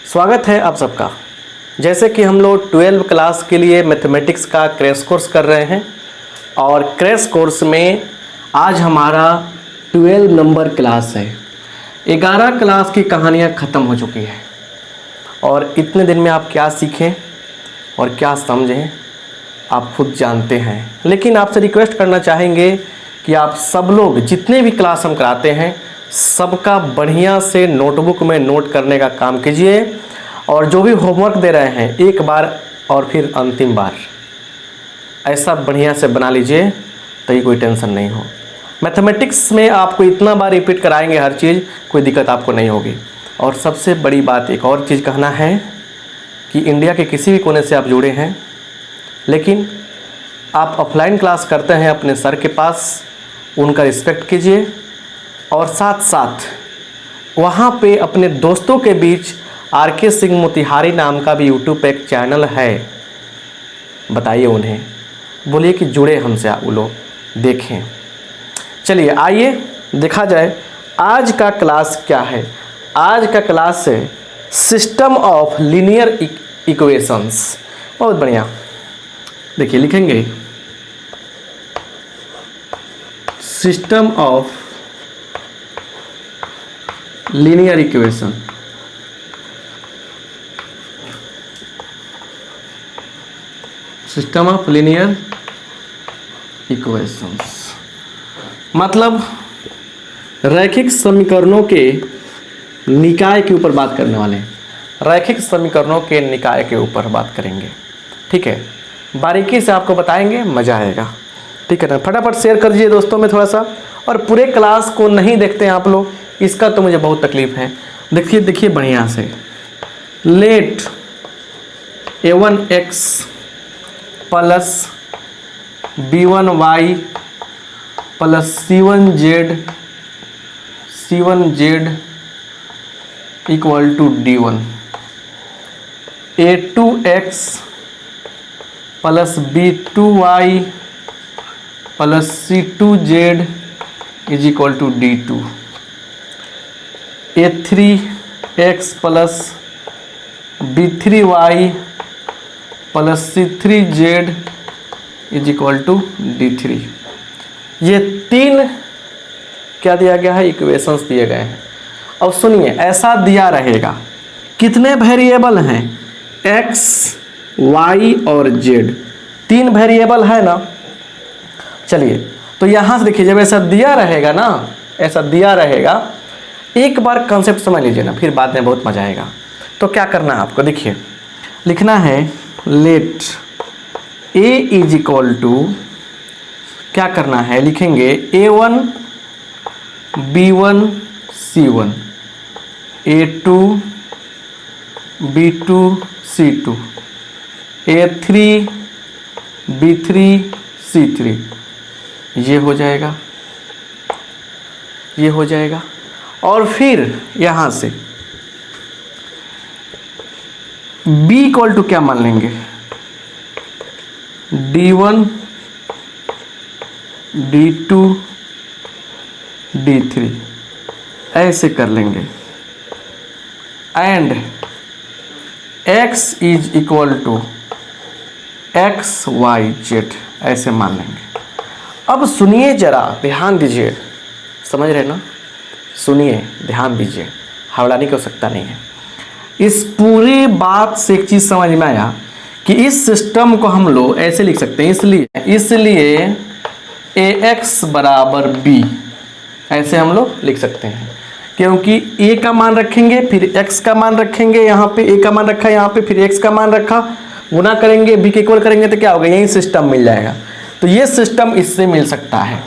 स्वागत है आप सबका। जैसे कि हम लोग 12 क्लास के लिए मैथमेटिक्स का क्रैश कोर्स कर रहे हैं और क्रैश कोर्स में आज हमारा 12 नंबर क्लास है। 11 क्लास की कहानियाँ ख़त्म हो चुकी है और इतने दिन में आप क्या सीखें और क्या समझें आप खुद जानते हैं। लेकिन आपसे रिक्वेस्ट करना चाहेंगे कि आप सब लोग जितने भी क्लास हम कराते हैं सबका बढ़िया से नोटबुक में नोट करने का काम कीजिए और जो भी होमवर्क दे रहे हैं एक बार और फिर अंतिम बार ऐसा बढ़िया से बना लीजिए ताकि कोई टेंशन नहीं हो। मैथमेटिक्स में आपको इतना बार रिपीट कराएंगे हर चीज़, कोई दिक्कत आपको नहीं होगी। और सबसे बड़ी बात एक और चीज़ कहना है कि इंडिया के किसी भी कोने से आप जुड़े हैं लेकिन आप ऑफलाइन क्लास करते हैं अपने सर के पास, उनका रिस्पेक्ट कीजिए और साथ साथ वहाँ पे अपने दोस्तों के बीच आर.के. सिंह मोतिहारी नाम का भी यूट्यूब पे एक चैनल है, बताइए उन्हें, बोलिए कि जुड़े हमसे, वो लोग देखें। चलिए आइए देखा जाए आज का क्लास क्या है। आज का क्लास है सिस्टम ऑफ लीनियर इक्वेशंस। बहुत बढ़िया, देखिए लिखेंगे system of linear equation. System of linear equations मतलब रैखिक समीकरणों के निकाय के ऊपर बात करने वाले हैं। रैखिक समीकरणों के निकाय के ऊपर बात करेंगे, ठीक है। बारीकी से आपको बताएंगे, मज़ा आएगा, ठीक है ना। फटाफट शेयर कर दीजिए दोस्तों में थोड़ा सा। और पूरे क्लास को नहीं देखते हैं आप लोग, इसका तो मुझे बहुत तकलीफ है। देखिए बढ़िया से। Let a1x plus b1y plus c1z equal to d1, a2x plus b2y plus c2z is equal to d2, a3x plus b3y plus c3z is equal to d3। ये तीन क्या दिया गया है, इक्वेशंस दिए गए हैं। अब सुनिए, ऐसा दिया रहेगा, कितने वेरिएबल हैं, x, y और z, तीन वेरिएबल है ना। चलिए तो यहाँ से देखिए, जब ऐसा दिया रहेगा ना, ऐसा दिया रहेगा, एक बार कंसेप्ट समझ लीजिए ना, फिर बाद में बहुत मजा आएगा। तो क्या करना है आपको, देखिए लिखना है let a is equal to, क्या करना है, लिखेंगे a1 b1 c1, a2 b2 c2, a3 b3 c3। ये हो जाएगा, ये हो जाएगा। और फिर यहाँ से b इक्वल टू क्या मान लेंगे, d1 d2 d3 ऐसे कर लेंगे। And x is equal to x y z ऐसे मान लेंगे। अब सुनिए जरा, ध्यान दीजिए, समझ रहे ना, सुनिए ध्यान दीजिए, हवड़ाने की आवश्यकता नहीं है। इस पूरी बात से एक चीज़ समझ में आया कि इस सिस्टम को हम लोग ऐसे लिख सकते हैं, इसलिए ax बराबर b ऐसे हम लोग लिख सकते हैं, क्योंकि a का मान रखेंगे, फिर x का मान रखेंगे, यहाँ पे a का मान रखा, यहाँ पे फिर x का मान रखा, गुना करेंगे, b के इक्वल करेंगे तो क्या होगा, यही सिस्टम मिल जाएगा। तो ये सिस्टम इससे मिल सकता है।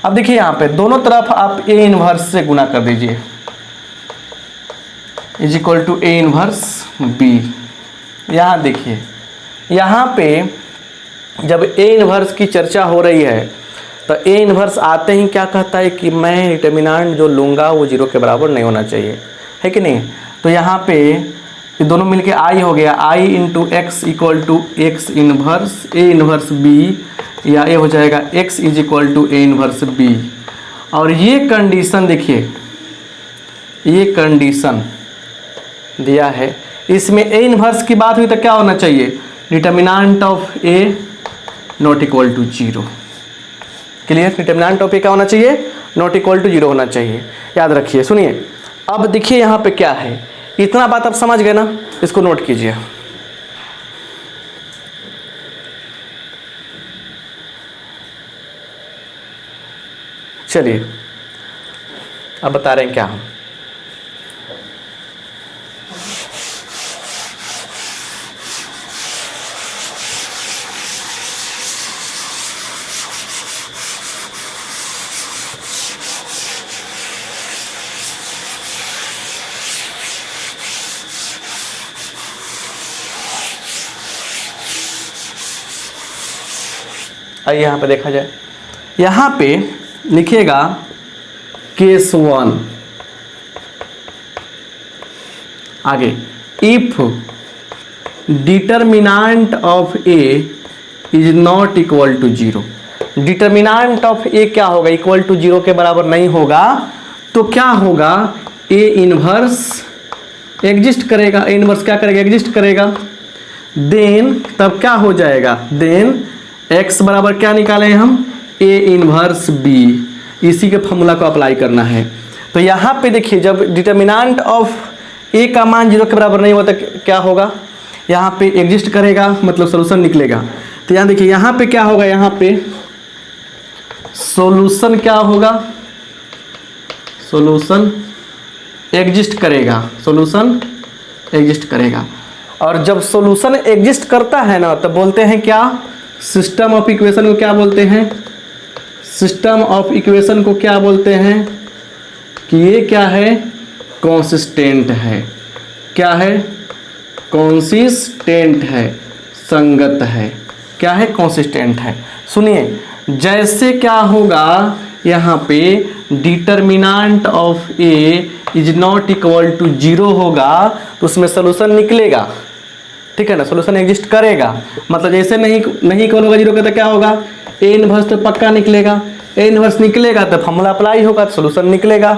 अब देखिए यहाँ पे दोनों तरफ आप a इनवर्स से गुना कर दीजिए, is equal to a inverse b। यहाँ देखिए, यहाँ पे जब a इनवर्स की चर्चा हो रही है तो a इनवर्स आते ही क्या कहता है कि मैं डिटर्मिनेंट जो लूँगा वो 0 के बराबर नहीं होना चाहिए, है कि नहीं। तो यहाँ पे ये दोनों मिलके i हो गया, i into X equal to X inverse a inverse b, या ये हो जाएगा x is equal to a inverse b। और ये कंडीशन देखिए, ये कंडीशन दिया है इसमें ए इनवर्स की बात हुई तो क्या होना चाहिए, determinant of A not equal to 0। Clear, determinant of A क्या होना चाहिए, नॉट इक्वल टू 0 होना चाहिए, याद रखिए। सुनिए अब देखिए यहाँ पे क्या है, इतना बात आप समझ गए ना, इसको नोट कीजिए। चलिए अब बता रहे हैं क्या हम, आइए यहाँ पे देखा जाए। यहाँ पे लिखिएगा केस 1, आगे if determinant of A is not equal to 0। Determinant of A क्या होगा, इक्वल टू 0 के बराबर नहीं होगा, तो क्या होगा, ए इनवर्स एग्जिस्ट करेगा। ए इनवर्स क्या करेगा, एग्जिस्ट करेगा। देन तब क्या हो जाएगा, देन x बराबर क्या निकालें हम, ए इनवर्स बी। इसी के फॉर्मूला को अप्लाई करना है। तो यहाँ पे देखिए जब डिटर्मिनेंट ऑफ ए का मान 0 के बराबर नहीं होता क्या होगा, यहाँ पे एग्जिस्ट करेगा, मतलब सोल्यूशन निकलेगा। तो यहाँ देखिए यहाँ पे क्या होगा, यहाँ पे सोल्यूशन क्या होगा, सोल्यूशन एग्जिस्ट करेगा, सोल्यूशन एग्जिस्ट करेगा। और जब सोल्यूशन एग्जिस्ट करता है ना, तो बोलते हैं क्या, सिस्टम ऑफ इक्वेशन को क्या बोलते हैं, सिस्टम ऑफ इक्वेशन को क्या बोलते हैं कि ये क्या है, कंसिस्टेंट है। क्या है, कंसिस्टेंट है, संगत है। क्या है, कंसिस्टेंट है। सुनिए जैसे क्या होगा, यहाँ पे determinant of A is not equal to 0 होगा, तो उसमें सोल्यूशन निकलेगा, ठीक है ना, सोल्यूशन एग्जिस्ट करेगा। मतलब जैसे नहीं इक्वल होगा 0 का, तो क्या होगा, ए इनवर्स तो पक्का निकलेगा। ए इनवर्स निकलेगा तो फॉर्मूला अप्लाई होगा, तो सोल्यूशन निकलेगा।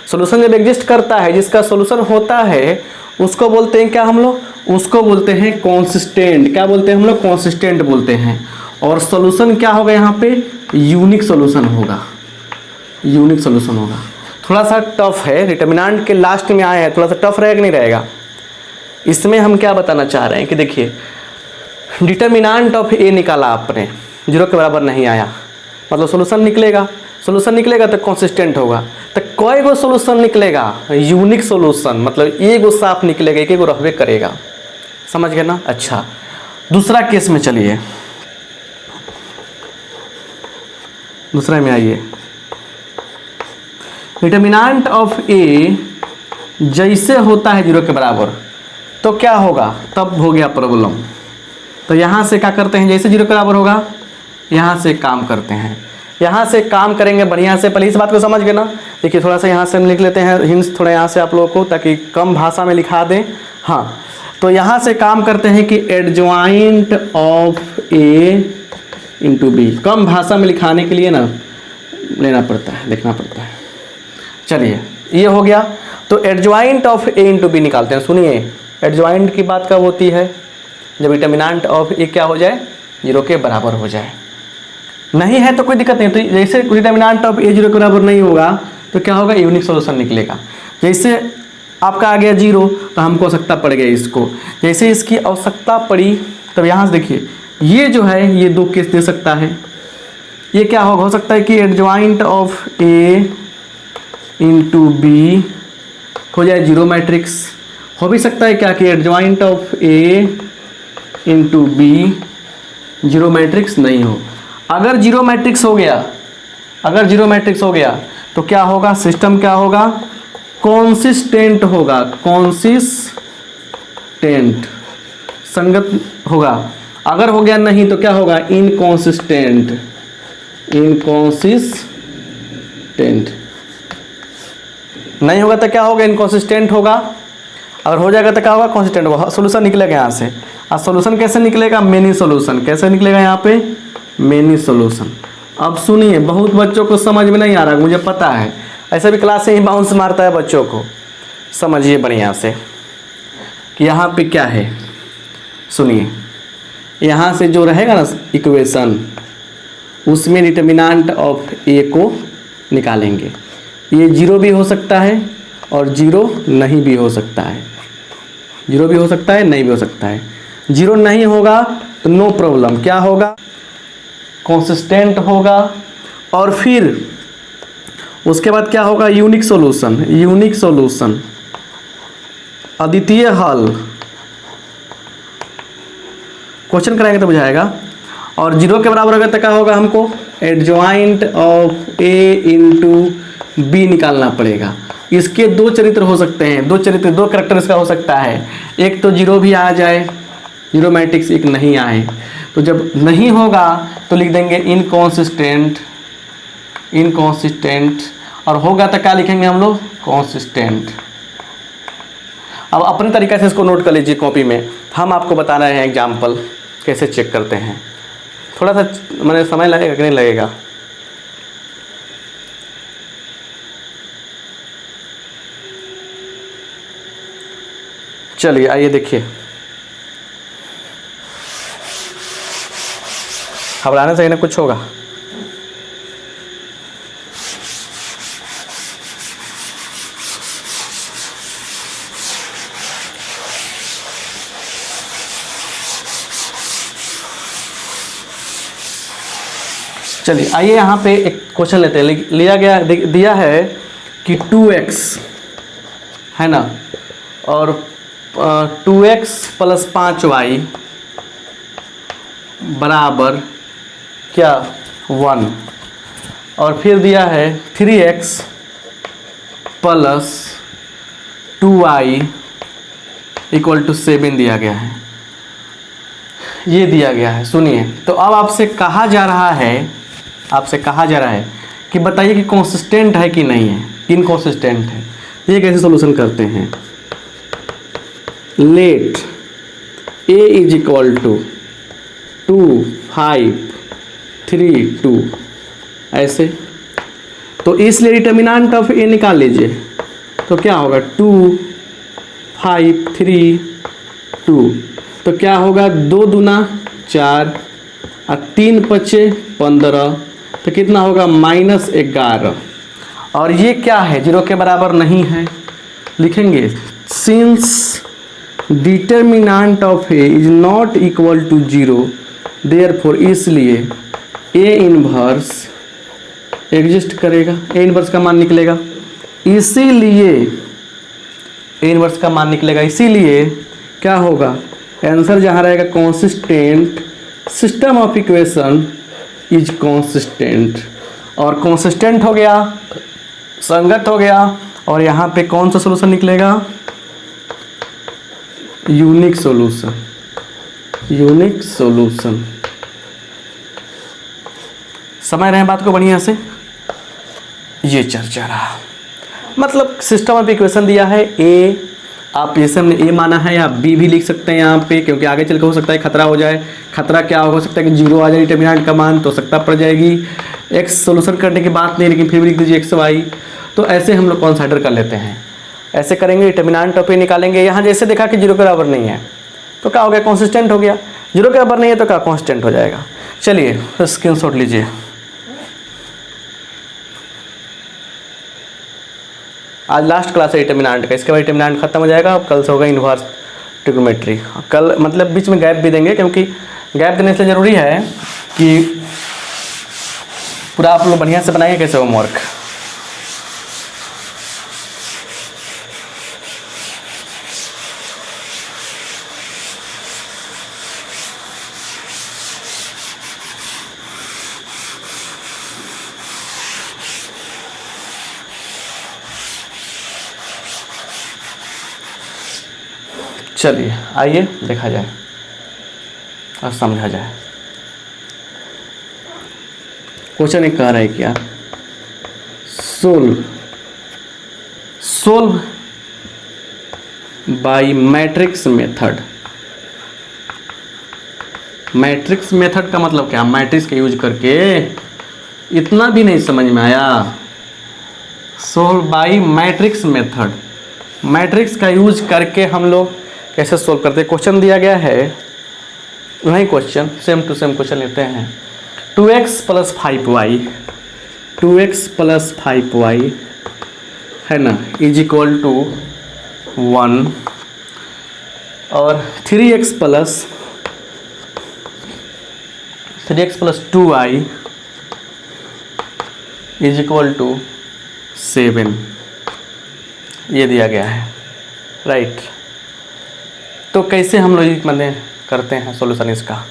सोल्यूशन जब एग्जिस्ट करता है, जिसका सोल्यूशन होता है उसको बोलते हैं क्या हम लोग, उसको बोलते हैं कंसिस्टेंट। क्या बोलते हैं हम लोग, कंसिस्टेंट बोलते हैं। और सोल्यूशन क्या होगा, यहाँ पे यूनिक सोल्यूशन होगा, यूनिक सोल्यूशन होगा। थोड़ा सा टफ है, डिटर्मिनेंट के लास्ट में आए हैं, थोड़ा सा टफ रहेगा नहीं रहेगा। इसमें हम क्या बताना चाह रहे हैं कि देखिए डिटर्मिनेंट ऑफ ए निकाला आपने, 0 के बराबर नहीं आया, मतलब सोल्यूशन निकलेगा। सोल्यूशन निकलेगा तो कंसिस्टेंट होगा। तो कोई गो सोल्यूशन निकलेगा, यूनिक सोल्यूशन, मतलब एगो साफ निकलेगा, एक एगो रहबे करेगा। समझ गए ना। अच्छा दूसरा केस में चलिए, दूसरा में आइए। डिटर्मिनेंट ऑफ ए जैसे होता है 0 के बराबर, तो क्या होगा, तब हो गया प्रॉब्लम। तो यहाँ से क्या करते हैं, जैसे 0 के बराबर होगा यहाँ से काम करते हैं, यहाँ से काम करेंगे बढ़िया से। पहले इस बात को समझ गए ना। देखिए थोड़ा सा यहाँ से हम लिख लेते हैं हिंट्स, थोड़ा यहाँ से आप लोगों को, ताकि कम भाषा में लिखा दें। हाँ तो यहाँ से काम करते हैं कि adjoint of A into B. कम भाषा में लिखाने के लिए ना लेना पड़ता है, लिखना पड़ता है। चलिए ये हो गया। तो adjoint of A into B निकालते हैं। सुनिए एडजॉइंट की बात कब होती है, जब डिटर्मिनेंट ऑफ ए क्या हो जाए, 0 के बराबर हो जाए। नहीं है तो कोई दिक्कत नहीं। तो जैसे डिटर्मिनेंट ऑफ ए 0 के बराबर नहीं होगा तो क्या होगा, यूनिक सोल्यूशन निकलेगा। जैसे आपका आ गया 0, तो हमको आवश्यकता पड़ गई इसको। जैसे इसकी आवश्यकता पड़ी, तब यहाँ से देखिए ये जो है ये 2 केस दे सकता है। ये क्या होगा, हो सकता है कि adjoint of A into B हो जाए 0 मैट्रिक्स। हो भी सकता है क्या कि adjoint of A into B 0 matrix नहीं हो। अगर 0 मैट्रिक्स हो गया, अगर 0 मैट्रिक्स हो गया तो क्या होगा, सिस्टम क्या होगा, कॉन्सिस्टेंट होगा, कॉन्सिस्टेंट, संगत होगा। अगर हो गया नहीं तो क्या होगा, इनकॉन्सिस्टेंट, इनकॉन्सिस्टेंट। नहीं होगा तो क्या होगा, इनकॉन्सिस्टेंट होगा। अगर हो जाएगा तो क्या होगा, कॉन्सिस्टेंट होगा। सोल्यूशन निकलेगा यहाँ से। और सोल्यूशन कैसे निकलेगा, मेनी सोल्यूशन। कैसे निकलेगा यहाँ पे, मेनी सोल्यूशन। अब सुनिए बहुत बच्चों को समझ में नहीं आ रहा, मुझे पता है, ऐसा भी क्लास से ही बाउंस मारता है बच्चों को। समझिए बढ़िया से। कि यहाँ पे क्या है, सुनिए, यहाँ से जो रहेगा ना इक्वेशन, उसमें डिटर्मिनेंट ऑफ ए को निकालेंगे। ये 0 भी हो सकता है और 0 नहीं भी हो सकता है, 0 भी हो सकता है, नहीं भी हो सकता है। 0 नहीं होगा तो नो प्रॉब्लम, क्या होगा, कंसिस्टेंट होगा। और फिर उसके बाद क्या होगा, यूनिक सॉल्यूशन, यूनिक सॉल्यूशन, अद्वितीय हल। क्वेश्चन कराएंगे तो बुझाएगा। और 0 के बराबर अगर तक क्या होगा, हमको adjoint of A into B निकालना पड़ेगा। इसके 2 चरित्र हो सकते हैं, 2 चरित्र, 2 करैक्टर इसका हो सकता है। एक तो 0 भी आ जाए, 0 मैट्रिक्स, एक नहीं आए। तो जब नहीं होगा तो लिख देंगे इनकॉन्सिस्टेंट, इनकॉन्सिस्टेंट, और होगा तो क्या लिखेंगे हम लोग, कॉन्सिस्टेंट। अब अपने तरीके से इसको नोट कर लीजिए कॉपी में। हम आपको बता रहे हैं एग्जाम्पल कैसे चेक करते हैं। थोड़ा सा मैंने समय लगेगा कि नहीं लगेगा, चलिए आइए देखिए। घबराने से ना कुछ होगा। चलिए आइए यहाँ पे एक क्वेश्चन लेते हैं। लिया गया, दिया है कि 2x है ना, और 2x प्लस 5y बराबर क्या 1, और फिर दिया है 3x plus 2y equal to 7 दिया गया है, ये दिया गया है। सुनिए, तो अब आपसे कहा जा रहा है, आपसे कहा जा रहा है कि बताइए कि कंसिस्टेंट है कि नहीं है, इनकंसिस्टेंट है। ये कैसे सॉल्यूशन करते हैं, let a is equal to 2 5 3 2 ऐसे। तो इसलिए डिटर्मिनेंट ऑफ a निकाल लीजिए, तो क्या होगा 2 5 3 2, तो क्या होगा 2 दूना 4 और 3 पचे 15, तो कितना होगा -11। और ये क्या है, 0 के बराबर नहीं है, लिखेंगे since determinant of A is not equal to 0 therefore, इसलिए ए इनवर्स एग्जिस्ट करेगा, ए इनवर्स का मान निकलेगा, इसीलिए ए इनवर्स का मान निकलेगा, इसीलिए क्या होगा, आंसर जहाँ रहेगा consistent, system of equation is consistent. और कॉन्सिस्टेंट हो गया, संगत हो गया, और यहाँ पे कौन सा सॉल्यूशन निकलेगा, यूनिक सॉल्यूशन, यूनिक सॉल्यूशन। समझ रहे हैं बात को बढ़िया से, ये चर्चा रहा। मतलब सिस्टम ऑफ इक्वेशन दिया है ए, आप जैसे हमने ए माना है, आप बी भी लिख सकते हैं यहाँ पे, क्योंकि आगे चल के हो सकता है खतरा हो जाए। खतरा क्या हो सकता है कि 0 आ जाए डिटर्मिनेंट का मान, तो सकता पड़ जाएगी। एक्स सोल्यूशन करने की बात नहीं, लेकिन फिर भी लिख दीजिए एक्स वाई। तो ऐसे हम लोग कंसीडर कर लेते हैं, ऐसे करेंगे, डिटर्मिनेंट ऑफ ए निकालेंगे। यहाँ जैसे देखा कि 0 के बराबर नहीं है तो क्या हो गया, कॉन्सिस्टेंट हो गया। 0 के बराबर नहीं है तो क्या, कॉन्स्टेंट हो जाएगा। चलिए स्क्रीनशॉट लीजिए। आज लास्ट क्लास है डिटर्मिनेंट का, इसके बाद डिटर्मिनेंट खत्म हो जाएगा। अब कल से होगा इन्वर्स ट्रिग्नोमेट्री। कल मतलब बीच में गैप भी देंगे, क्योंकि गैप देने से ज़रूरी है कि पूरा आप लोग बढ़िया से बनाइए कैसे होमवर्क। चलिए आइए देखा जाए और समझा जाए। क्वेश्चन एक कह रहा है क्या, solve by matrix method. Matrix method का मतलब क्या, मैट्रिक्स का यूज करके, इतना भी नहीं समझ में आया। Solve by matrix method, matrix का यूज करके हम लोग कैसे सोल्व करते हैं। क्वेश्चन दिया गया है, वही question same to same question लेते हैं। 2x + 5y, 2x + 5y है ना = 1, और 3x + 2y = 7, ये दिया गया है, राइट। तो कैसे हम लोग मैंने करते हैं सॉल्यूशन इसका।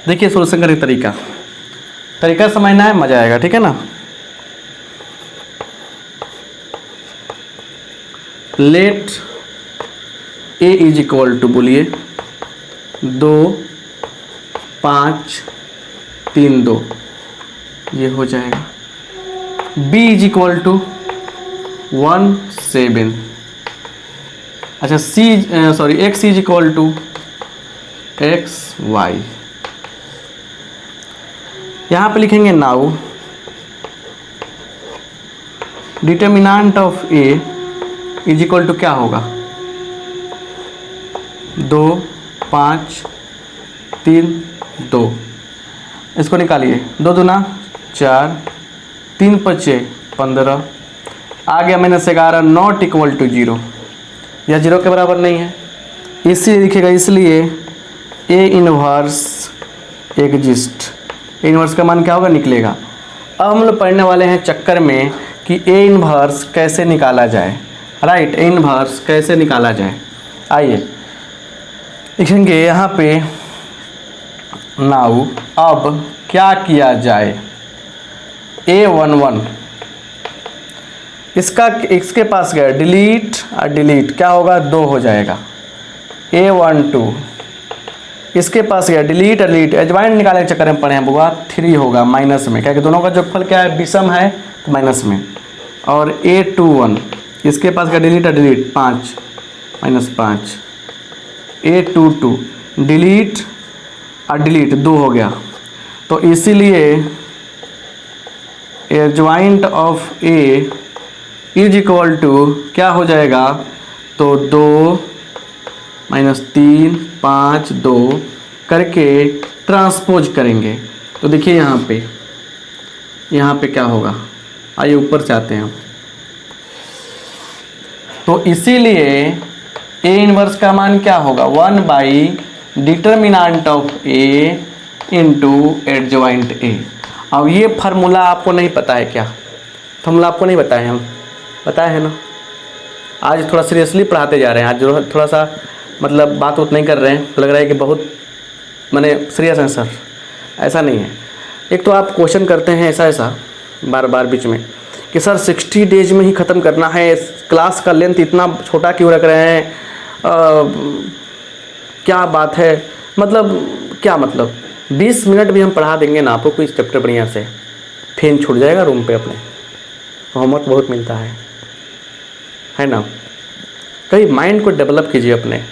देखिए सॉल्यूशन करने का तरीका समझना है, मज़ा आएगा, ठीक है ना। लेट a = बोलिए 2 5 3 2, ये हो जाएगा। b = 1 7, अच्छा x = x y, यहाँ पे लिखेंगे नाउ डिटर्मिनेंट ऑफ a = क्या होगा 2 5 3 2, इसको निकालिए 2 दूना 4 3 5 15, आ गया -11, नॉट इक्वल टू 0, यह 0 के बराबर नहीं है, इसीलिए लिखेगा, इसलिए A inverse exist. A inverse का मान क्या होगा निकलेगा। अब हम लोग पढ़ने वाले हैं चक्कर में कि ए इनवर्स कैसे निकाला जाए, राइट। ए इनवर्स कैसे निकाला जाए, आइए लिखेंगे यहाँ पे नाउ। अब क्या किया जाए, A11 इसके पास गया डिलीट और डिलीट, क्या होगा 2 हो जाएगा। A12 इसके पास गया डिलीट और डिलीट, एडजॉइंट निकालने के चक्कर में पढ़े हैं बुआ, 3 होगा माइनस में, क्या कि दोनों का जोगफल क्या है विषम है तो माइनस में। और A21 इसके पास गया डिलीट और डिलीट 5 -5, A22 डिलीट और डिलीट 2 हो गया, तो इसीलिए एडजॉइंट ऑफ A = क्या हो जाएगा, तो 2 -3 5 2 करके ट्रांसपोज करेंगे। तो देखिए यहाँ पे क्या होगा, आइए ऊपर से आते हैं। तो इसीलिए ए इनवर्स का मान क्या होगा 1/डिटर्मिनेंट ऑफ A × एडजॉइंट A। अब ये फार्मूला आपको नहीं पता है क्या, फार्मूला आपको नहीं बताए हम, बताए है ना। आज थोड़ा सीरियसली पढ़ाते जा रहे हैं, आज जो थोड़ा सा मतलब बात नहीं कर रहे हैं, तो लग रहा है कि बहुत मैंने सीरियस हैं सर, ऐसा नहीं है। एक तो आप क्वेश्चन करते हैं ऐसा बार बार बीच में कि सर 60 डेज में ही ख़त्म करना है, क्लास का लेंथ इतना छोटा क्यों रख रहे हैं, क्या बात है, मतलब क्या मतलब 20 मिनट भी हम पढ़ा देंगे ना आपको कोई चैप्टर बढ़िया से, फेन छूट जाएगा रूम पे अपने, होमवर्क बहुत मिलता है ना। कहीं माइंड को डेवलप कीजिए अपने,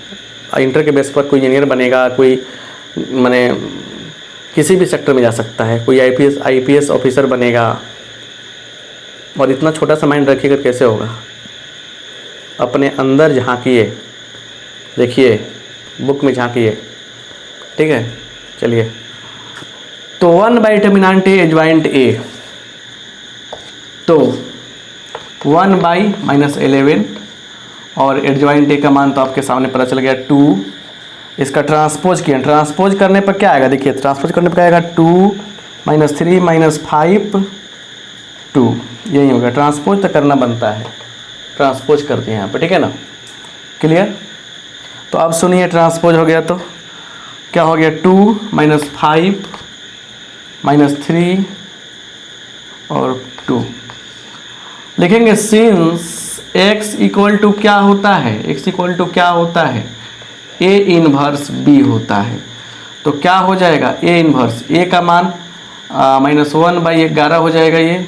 इंटर के बेस पर कोई इंजीनियर बनेगा, कोई माने किसी भी सेक्टर में जा सकता है, कोई आईपीएस ऑफिसर बनेगा, और इतना छोटा सा माइंड रखिएगा कैसे होगा। अपने अंदर झांकिए, देखिए बुक में झांकिए, ठीक है। चलिए, तो 1/डिटर्मिनेंट A एडजॉइंट A, तो 1/-11 और एडजॉइंट A का मान तो आपके सामने पता चल गया 2। इसका ट्रांसपोज किया, ट्रांसपोज करने पर क्या आएगा, देखिए ट्रांसपोज करने पर क्या आएगा 2 -3 -5 2, यही होगा। ट्रांसपोज तो करना बनता है, ट्रांसपोज करते हैं यहाँ पर, ठीक है ना, क्लियर। तो अब सुनिए, ट्रांसपोज हो गया तो क्या हो गया 2 -5 -3 और 2। लिखेंगे सिंस x = क्या होता है, x = क्या होता है A इनवर्स B होता है, तो क्या हो जाएगा A इनवर्स, A का मान -1/11 हो जाएगा, ये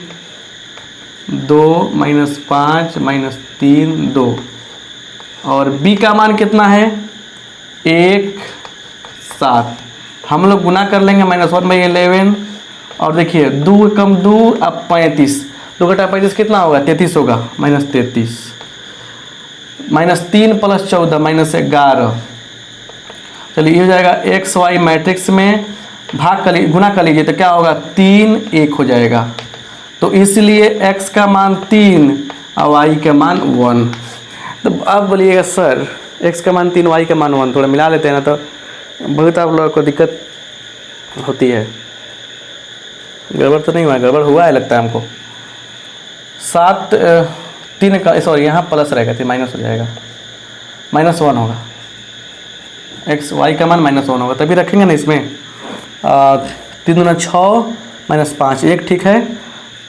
2 -5 -3 2, और B का मान कितना है 1 7। हम लोग गुना कर लेंगे -1/11, और देखिए 2 कम 2 अब 35, 2 घटा 35 कितना होगा 33 होगा, -33 -3 + 14 -11 चलिए ये हो जाएगा एक्स वाई मैट्रिक्स में भाग कर गुना कर लीजिए तो क्या होगा 3 1 हो जाएगा। तो इसलिए x का मान 3 और y का मान 1। तो अब बोलिएगा सर x का मान 3 y का मान 1 थोड़ा मिला लेते हैं ना, तो बहुत आप लोगों को दिक्कत होती है। गड़बड़ तो नहीं हुआ है? गड़बड़ हुआ है लगता है हमको। 7 3 का सॉरी यहाँ प्लस रहेगा तो माइनस हो जाएगा, -1 होगा। एक्स वाई का मान -1 होगा, तभी रखेंगे ना इसमें। 3 दूना 6 -5 1 ठीक है।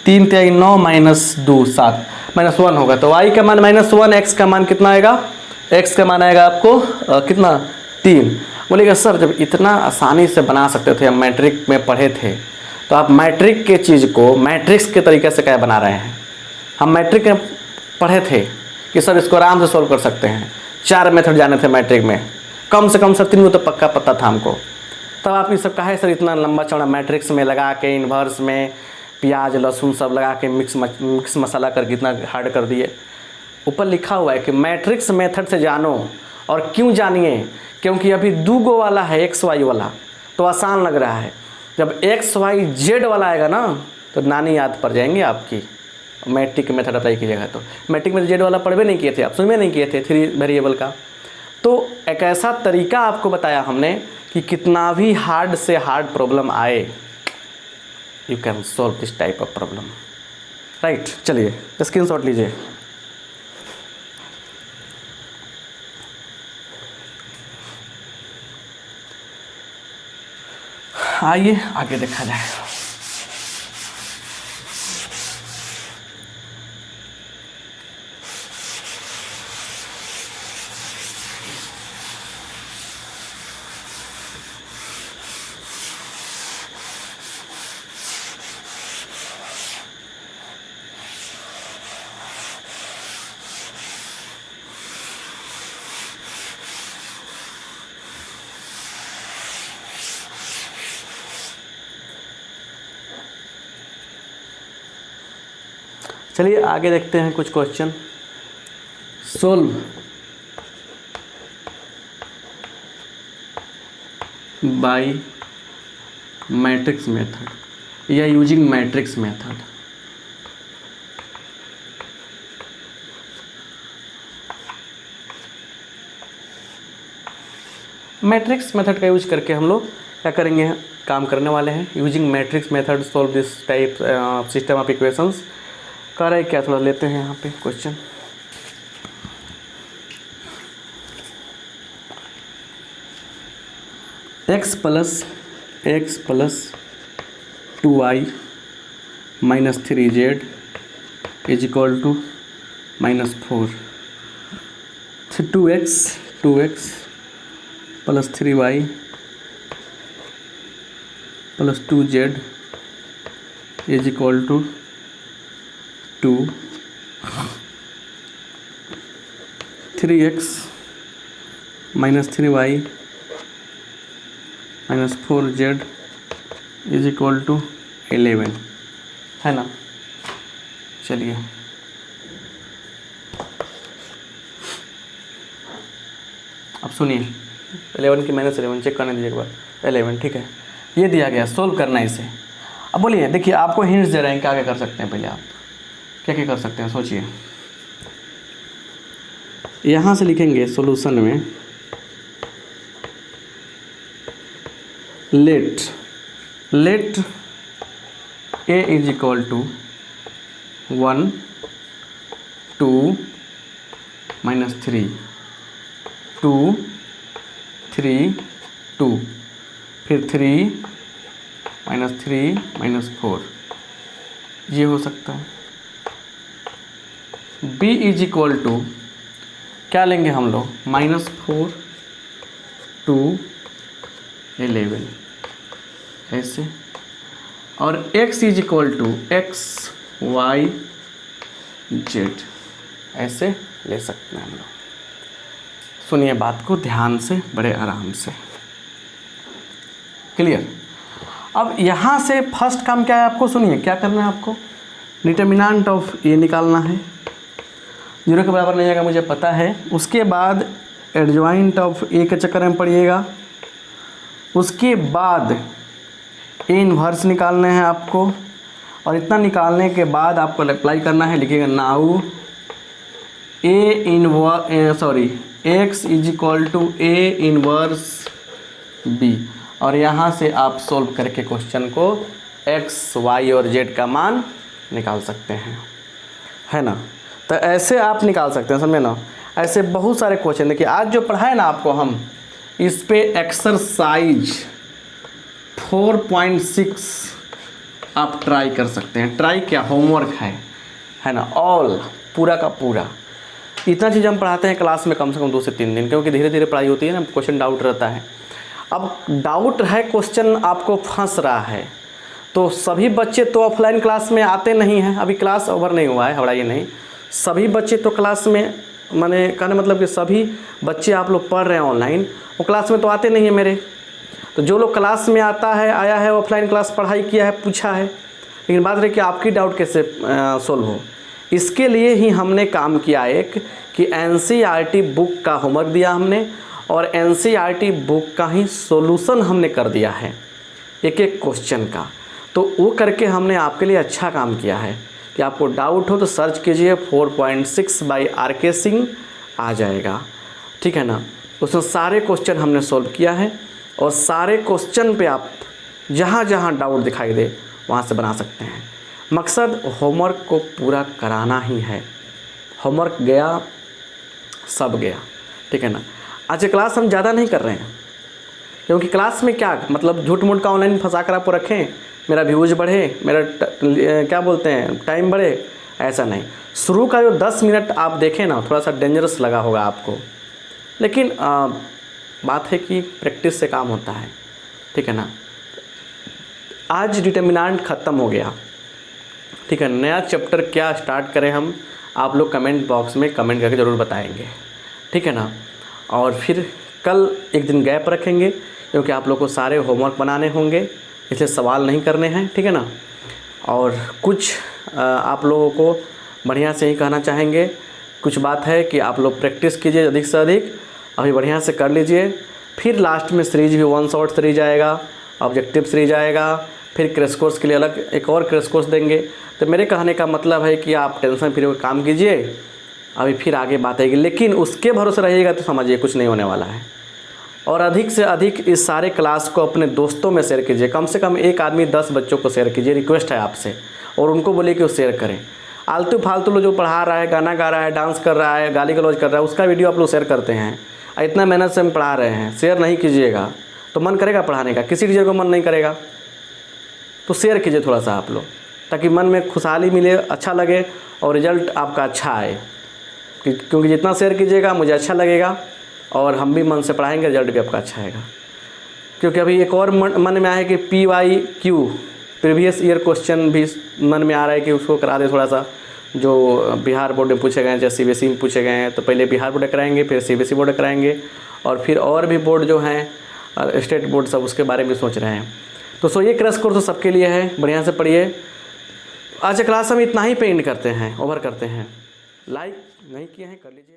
3 3 9 -2 7 -1 होगा। तो y का मान -1, x का मान कितना आएगा? x का मान आएगा आपको कितना 3। बोलेगा सर जब इतना आसानी से बना सकते थे, हम मैट्रिक में पढ़े थे, तो आप मैट्रिक के चीज़ को मैट्रिक्स के तरीके से क्या बना रहे हैं? हम मैट्रिक में पढ़े थे कि सर इसको आराम से सॉल्व कर सकते हैं। 4 मेथड जाने थे मैट्रिक में, कम से कम सर 3 को तो पक्का पता था हमको। तब आप ये सब कहा है सर इतना लंबा चौड़ा मैट्रिक्स में लगा के, इन्वर्स में प्याज लहसुन सब लगा के मिक्स मसाला करके इतना हार्ड कर दिए। ऊपर लिखा हुआ है कि मैट्रिक्स मेथड से जानो। और क्यों जानिए? क्योंकि अभी 2 गो वाला है एक्स वाई वाला, तो आसान लग रहा है। जब एक्स वाई जेड वाला आएगा ना, तो नानी याद पड़ जाएंगे आपकी। मैट्रिक मेथड अप्लाई कीजिएगा तो मैट्रिक में जेड वाला पढ़वे नहीं किए थे आप, सुनवे नहीं किए थे 3 वेरिएबल का। तो एक ऐसा तरीका आपको बताया हमने कि कितना भी हार्ड से हार्ड प्रॉब्लम आए, you can solve this type of problem, right. चलिए स्क्रीनशॉट लीजिए। आइए आगे देखा जाए। चलिए आगे देखते हैं कुछ question. Solve by matrix method या using matrix method. Matrix method का यूज करके हम लोग क्या करेंगे, काम करने वाले हैं। Using matrix method solve this type system of equations. कह रहा है क्या, थोड़ा लेते हैं यहाँ पे question. x plus 2y minus 3z is equal to -4। 2x plus 3y plus 2z is equal to 2। 3x minus 3y minus 4z is equal to 11, है ना। चलिए अब सुनिए, 11 की माइनस 11 चेक करने दीजिए एक बार। 11 ठीक है, ये दिया गया, सोल्व करना है इसे। अब बोलिए, देखिए आपको हिंट्स दे रहे हैं, क्या क्या कर सकते हैं। पहले आप क्या क्या कर सकते हैं सोचिए। यहाँ से लिखेंगे सॉल्यूशन में let a is equal to 1 2 -3 2 3 2 फिर 3 -3 -4, ये हो सकता है। b इज इक्वल टू क्या लेंगे हम लोग, -4 2 11 ऐसे। और x is equal to x y z ऐसे ले सकते हैं हम लोग। सुनिए बात को ध्यान से, बड़े आराम से, क्लियर। अब यहाँ से फर्स्ट काम क्या है आपको, सुनिए क्या करना है आपको, डिटर्मिनेंट ऑफ ए निकालना है। 0 के बराबर नहीं आएगा मुझे पता है। उसके बाद एडजॉइंट ऑफ ए के चक्कर में पड़िएगा, उसके बाद ए इन्वर्स निकालने हैं आपको, और इतना निकालने के बाद आपको अप्लाई करना है। लिखिएगा now x is equal to A inverse B, और यहाँ से आप सोल्व करके क्वेश्चन को x, y और z का मान निकाल सकते हैं, है ना। तो ऐसे आप निकाल सकते हैं, समझे ना। ऐसे बहुत सारे क्वेश्चन देखिए, आज जो पढ़ाए ना आपको हम, इस पे एक्सरसाइज 4.6 आप ट्राई कर सकते हैं। ट्राई क्या, होमवर्क है ना, ऑल पूरा का पूरा। इतना चीज़ हम पढ़ाते हैं क्लास में कम से कम 2 से 3 दिन, क्योंकि धीरे धीरे पढ़ाई होती है ना, क्वेश्चन डाउट रहता है। अब डाउट है, क्वेश्चन आपको फंस रहा है, तो सभी बच्चे तो ऑफलाइन क्लास में आते नहीं हैं। अभी क्लास ओवर नहीं हुआ है, हड़ाइए नहीं। सभी बच्चे तो क्लास में, मैंने कहने मतलब कि सभी बच्चे आप लोग पढ़ रहे हैं ऑनलाइन, वो क्लास में तो आते नहीं हैं मेरे। तो जो लोग क्लास में आया है ऑफलाइन क्लास पढ़ाई किया है, पूछा है, लेकिन बात रही कि आपकी डाउट कैसे सोल्व हो। इसके लिए ही हमने काम किया एक कि एनसीईआरटी बुक का होमवर्क दिया हमने, और एनसीईआरटी बुक का ही सॉल्यूशन हमने कर दिया है एक एक क्वेश्चन का। तो वो करके हमने आपके लिए अच्छा काम किया है कि आपको डाउट हो तो सर्च कीजिए 4.6 बाय आर.के. सिंह आ जाएगा, ठीक है ना। उसमें सारे क्वेश्चन हमने सोल्व किया है, और सारे क्वेश्चन पे आप जहाँ जहाँ डाउट दिखाई दे वहाँ से बना सकते हैं। मकसद होमवर्क को पूरा कराना ही है। होमवर्क गया सब गया, ठीक है ना। आज क्लास हम ज़्यादा नहीं कर रहे हैं, क्योंकि क्लास में क्या मतलब झूठ मूठ का ऑनलाइन फंसा कर आपको रखें, मेरा व्यूज बढ़े, मेरा क्या बोलते हैं टाइम बढ़े, ऐसा नहीं। शुरू का जो 10 मिनट आप देखें ना, थोड़ा सा डेंजरस लगा होगा आपको, लेकिन बात है कि प्रैक्टिस से काम होता है, ठीक है ना। आज डिटर्मिनेंट ख़त्म हो गया, ठीक है। नया चैप्टर क्या स्टार्ट करें हम, आप लोग कमेंट बॉक्स में कमेंट करके ज़रूर बताएंगे, ठीक है ना। और फिर कल एक दिन गैप रखेंगे, क्योंकि आप लोग को सारे होमवर्क बनाने होंगे, इसलिए सवाल नहीं करने हैं, ठीक है ना। और कुछ आप लोगों को बढ़िया से ही कहना चाहेंगे, कुछ बात है कि आप लोग प्रैक्टिस कीजिए अधिक से अधिक, अभी बढ़िया से कर लीजिए। फिर लास्ट में सीरीज भी 1 शॉट सीरीज आएगा, ऑब्जेक्टिव सीरीज आएगा, फिर क्रैश कोर्स के लिए अलग एक और क्रैश कोर्स देंगे। तो मेरे कहने का मतलब है कि आप टेंशन फ्री होकर काम कीजिए, अभी फिर आगे बात आएगी, लेकिन उसके भरोसे रहिएगा तो समझिए कुछ नहीं होने वाला है। और अधिक से अधिक इस सारे क्लास को अपने दोस्तों में शेयर कीजिए, कम से कम एक आदमी 10 बच्चों को शेयर कीजिए, रिक्वेस्ट है आपसे, और उनको बोलिए कि वो शेयर करें। आलतू फालतू लोग जो पढ़ा रहा है, गाना गा रहा है, डांस कर रहा है, गाली गलौज कर रहा है, उसका वीडियो आप लोग शेयर करते हैं, इतना मेहनत से हम पढ़ा रहे हैं, शेयर नहीं कीजिएगा तो मन करेगा पढ़ाने का? किसी टीचर को मन नहीं करेगा। तो शेयर कीजिए थोड़ा सा आप लोग, ताकि मन में खुशहाली मिले, अच्छा लगे और रिज़ल्ट आपका अच्छा आए। क्योंकि जितना शेयर कीजिएगा मुझे अच्छा लगेगा, और हम भी मन से पढ़ाएंगे, रिजल्ट भी आपका अच्छा आएगा। क्योंकि अभी एक और मन में आया कि PYQ प्रीवियस ईयर क्वेश्चन भी मन में आ रहा है कि उसको करा दे थोड़ा सा, जो बिहार बोर्ड में पूछे गए हैं, जैसे CBSE में पूछे गए हैं। तो पहले बिहार बोर्ड कराएंगे, फिर CBSE बोर्ड कराएंगे, और फिर और भी बोर्ड जो हैं स्टेट बोर्ड, सब उसके बारे में सोच रहे हैं। तो ये क्रैश कोर्स तो सबके लिए है, बढ़िया से पढ़िए। आज क्लास हम इतना ही पे एंड करते हैं, ओवर करते हैं। लाइक नहीं किए हैं कर लीजिए।